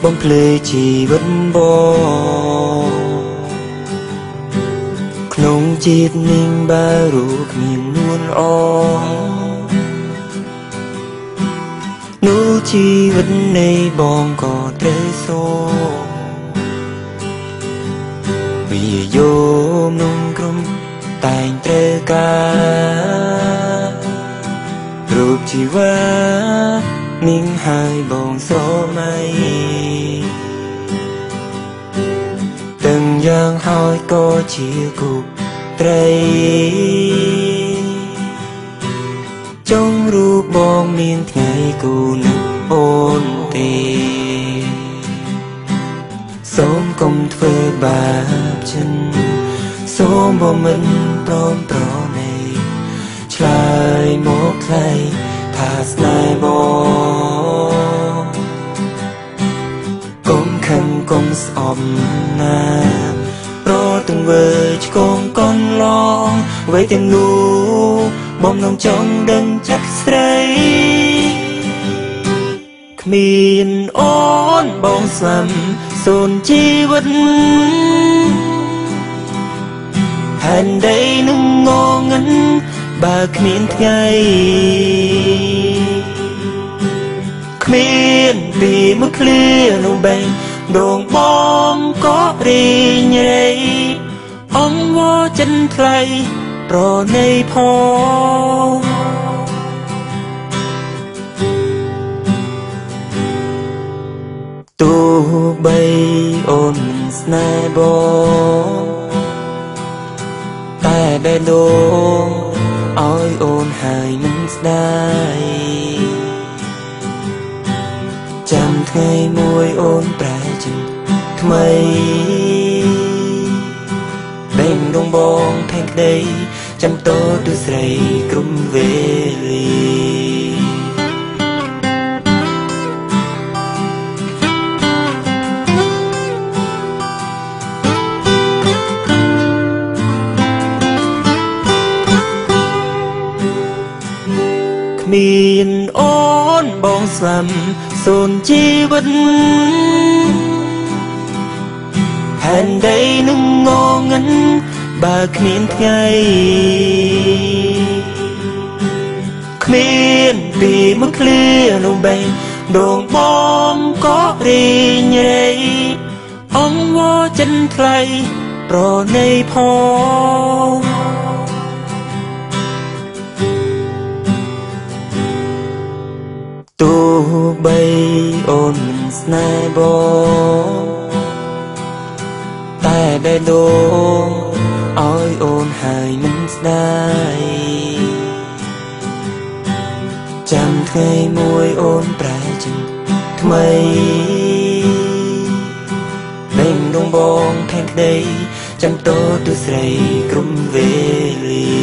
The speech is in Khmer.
បំភ្លឺជីវិតបងក្នុងជាតិនឹងបើរូបគ្មាននួនអនោះជីវិតនៃបងក៏ត្រូវសូមវាយោមនំក្រុមតែងត្រូវការរូបជីវិតនាងហើយបងស្រមៃទាំងយ៉ាងហើយក៏ជាគូត្រីចុងរូបបងមានថ្ងៃគូនឹងអូនទេសូមកុំធ្វើបាបចិនសូមបងមិនព្រមប្រណីឆ្លើយមកថ្លៃថាស្នេហ៍បងកុំខឹងកុំស្អប់ណារត់ទាំងវើឆ្កងកនឡងអ្វីទាំងនោះបំណងចង់ដឹងចិត្តស្រីគ្មានអូនបងស្លាប់សូនជីវិតហើយដីនឹងងងឹងបើគ្មានថ្ងៃគ្មានពីមកឃ្លានោះបែងដងបងក៏រីងរៃអងវចិនថ្លៃប្រណីផងទោះបីអូនមិនស្នេហ៍បងតែបេះដូងឲ្យអូនហើយមិនស្ដាយចាំថ្ងៃមួយអូនប្រែចិនថ្មីដេញដងបងថែងក្ដីចាំតោទស្រីក្រុមវេលាគ្មានអូនបងស្លាប់សូនជីវិតហើយដីនឹងងងឹងបើគ្មានថ្ងៃគ្មានពីមកឃ្លានោះបែងដងបងក៏រីងរៃអងវចិនថ្លៃប្រណីផងទោះបីអូនមិនស្នេហ៍បងតែបេះដូងឲ្យអូនហើយមិនស្ដាយចាំថ្ងៃមួយអូនប្រែចិនថ្មីដេញដងបងថែងក្ដីចាំតោទស្រីក្រុមវេលា